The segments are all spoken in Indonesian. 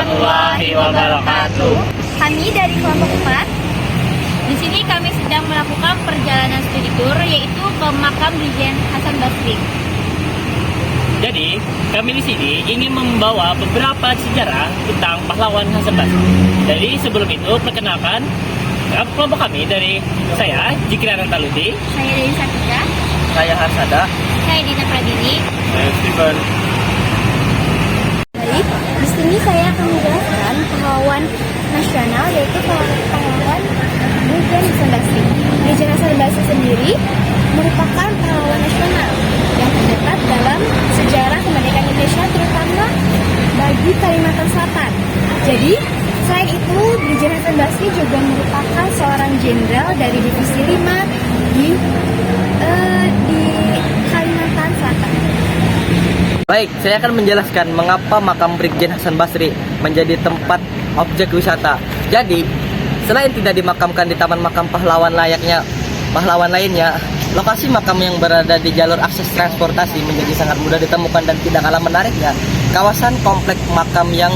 warahmatullahi wabarakatuh. Kami dari kelompok 4. Di sini kami sedang melakukan perjalanan studi tour yaitu ke makam Brigjen Hasan Basri. Jadi, kami di sini ingin membawa beberapa sejarah tentang pahlawan Hasan Basri. Jadi, sebelum itu perkenalkan kelompok kami dari saya Jikran Taluti, Saya Dewi Satika, saya Harsada, saya Dina Pradini. saya Steven. Baik, di sini saya akan menjelaskan pahlawan nasional yaitu pahlawan Brigjen Hasan Basri. Brigjen Hasan Basri sendiri merupakan pahlawan nasional yang terdapat dalam sejarah kemerdekaan Indonesia terutama bagi Kalimantan Selatan. Jadi, selain itu, Brigjen Hasan Basri juga merupakan seorang jenderal dari Divisi 5 di Kalimantan Selatan. Baik, saya akan menjelaskan mengapa makam Brigjen Hasan Basri menjadi tempat objek wisata. Jadi, selain tidak dimakamkan di Taman Makam Pahlawan layaknya pahlawan lainnya, lokasi makam yang berada di jalur akses transportasi menjadi sangat mudah ditemukan dan tidak kalah menariknya. Kawasan kompleks makam yang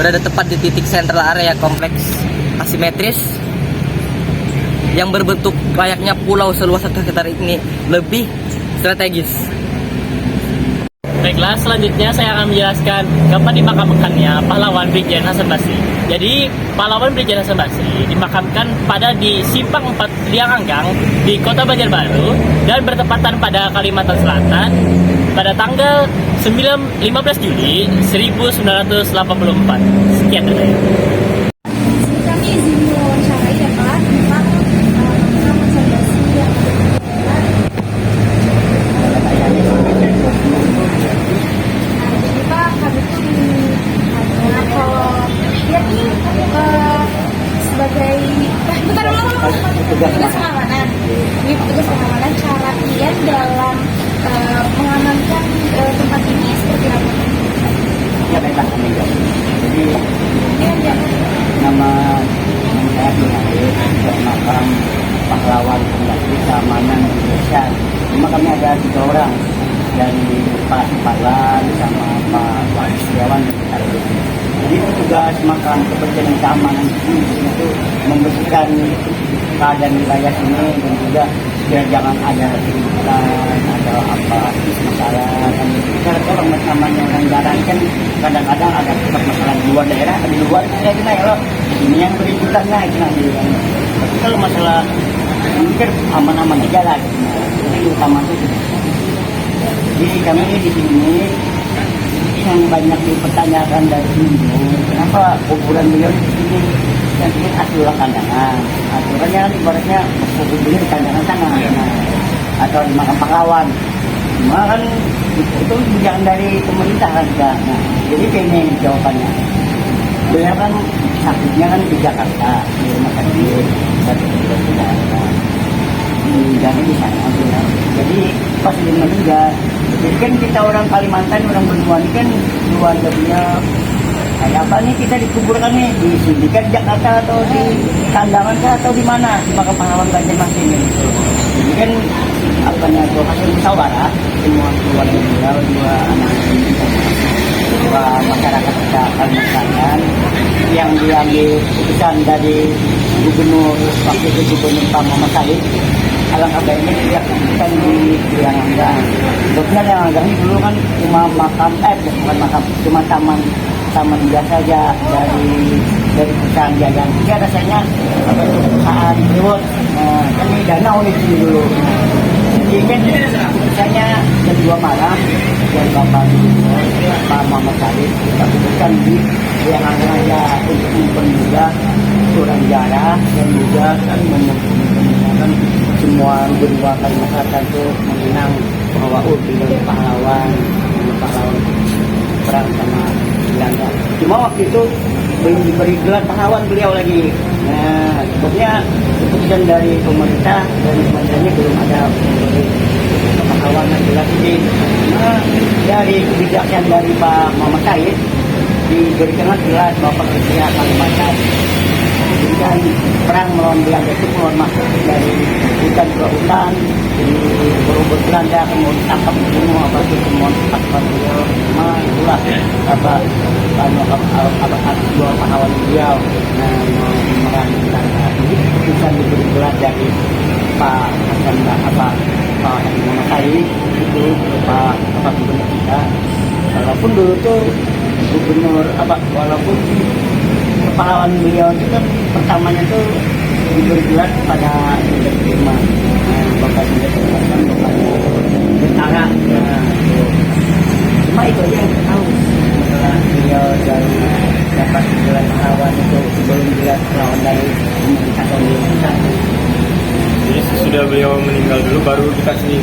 berada tepat di titik sentral area kompleks asimetris yang berbentuk layaknya pulau seluas 1 hektar ini lebih strategis. Baiklah, selanjutnya saya akan menjelaskan kapan dimakamkannya pahlawan Brigjen Hasan Basri. Jadi, pahlawan Brigjen Hasan Basri dimakamkan pada di Simpang 4 Lianganggang di Kota Banjarbaru dan bertepatan pada Kalimantan Selatan pada tanggal 15 Juli 1984. Sekian dulu. Kami izin mewawancarai Bapak tentang Muhammad Hasan Basri yang jadi Pak, kami tuh kalau dia tuh sebagai petugas pengamanan. Ini petugas pengamanan, cara dia dalam mengamankan tempat ini seperti apa? Ya baiklah, jadi nama saya Dina makam pahlawan pendaki keamanan Indonesia. Cuma kami ada 3 orang dari Pak Parlan sama Pak Setiawan. Jadi petugas makam kepentingan keamanan ini itu membersihkan keadaan wilayah ini dan juga biar jangan ada keributan, ada apa masalah. Dan kita orang macam yang orang jarang kan kadang-kadang ada masalah di luar daerah, di luar saya kena ya loh. Ini yang keributannya itu nanti. Tapi kalau masalah mungkin aman-aman aja lah. Ini utama itu. Jadi kami di sini yang banyak dipertanyakan dari dulu, kenapa kuburan beliau di sini yang bikin aturan kandangan. Aturannya kan ibaratnya kuburan di kandangan sana, atau di makam pahlawan. Cuma kan itu jangan dari pemerintah kan juga. Nah, jadi ini jawabannya. Beliau kan sakitnya kan di Jakarta, di rumah sakit, jadi di sana. Jadi pas dia meninggal, jadi kan kita orang Kalimantan, orang berdua ini kan keluarga beliau kayak apa nih, kita dikuburkan nih di sini kan Jakarta atau di Kandangan atau di mana di makam pahlawan Banjarmasin gitu. Jadi kan apa nih tuh hasil musyawarah semua keluarga beliau, 2 anak dua masyarakat kita Kalimantan yang diambil keputusan dari gubernur waktu itu Gubernur Pak Muhammad Said. Alangkah baiknya dia kan di Lianganggang. Sebetulnya Lianganggang ini dulu kan cuma makam, bukan makam, cuma taman biasa aja dari perusahaan jajan. Jadi rasanya apa itu perusahaan reward. Nah, kan ini danau di sini dulu. Jadi kan misalnya jam 2 malam dan Bapak Muhammad Said kita putuskan di Lianganggang aja untuk mempermudah turun jarah dan juga kan mempermudah semua berdua masyarakat itu mengenang bahwa beliau pahlawan perang sama Belanda. Cuma waktu itu belum diberi gelar pahlawan beliau lagi. Nah, sebetulnya keputusan dari pemerintah dan kementeriannya belum ada memberi pahlawan yang jelas ini. Nah, dari kebijakan dari Pak Muhammad Said diberikan gelar Bapak Presiden Kalimantan. dan perang melawan Belanda itu keluar masuk dari hutan ke hutan, jadi berubah Belanda kemudian ditangkap semua apa itu semua tempat beliau semua itulah apa dua pahlawan beliau memerankan ini keputusan diberi gelar dari Pak Hasan Pak Hadi Monasari itu Pak gubernur kita. Walaupun dulu tuh gubernur walaupun pahlawan beliau itu kan pertamanya tuh diberi gelar kepada Jenderal Sudirman, Bapak Jenderal Sudirman, bapaknya tentara. Cuma itu aja yang kita tahu setelah beliau dan dapat gelar pahlawan itu sebelum gelar pahlawan dari pemerintah tahun 2001. Jadi sudah beliau meninggal dulu baru dikasih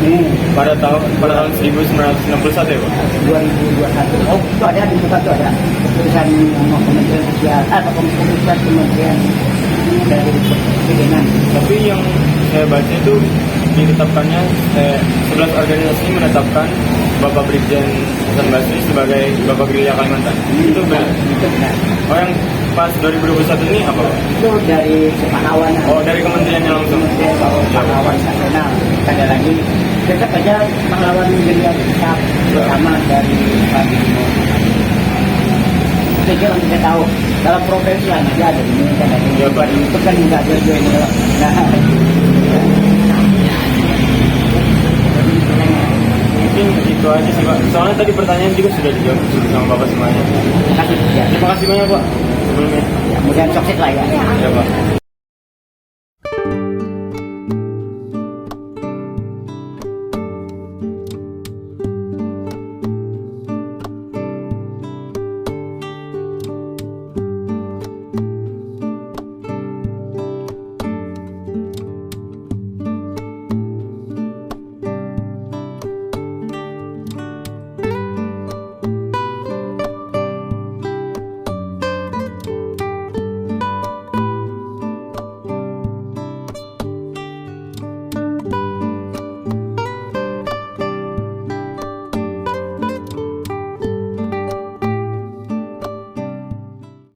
pada tahun 1961 ya Pak? 2021. Oh, itu ada di buka itu ada keputusan Kementerian Sosial atau keputusan Kementerian dari Presidenan. Tapi yang saya baca itu ditetapkannya 11 organisasi menetapkan Bapak Brigjen Hasan Basri sebagai Bapak Gerilya Kalimantan. Itu benar? Itu benar. Oh, yang pas 2021 ini apa Pak? Itu dari Sepahawanan. Oh, dari kementeriannya langsung? Pahlawan nasional. Ada lagi tetap aja pahlawan gerilya kita bersama dari Pak Itu aja yang kita tahu. Dalam provinsi yang ada di Indonesia dan di Ya, Pak. itu kan juga ada juga ini. Mungkin itu aja sih Pak. Soalnya tadi pertanyaan juga sudah dijawab sama Bapak semuanya. Terima kasih. Ya. Terima kasih banyak Pak sebelumnya. Ya, kemudian sukses lah ya. Ya Pak.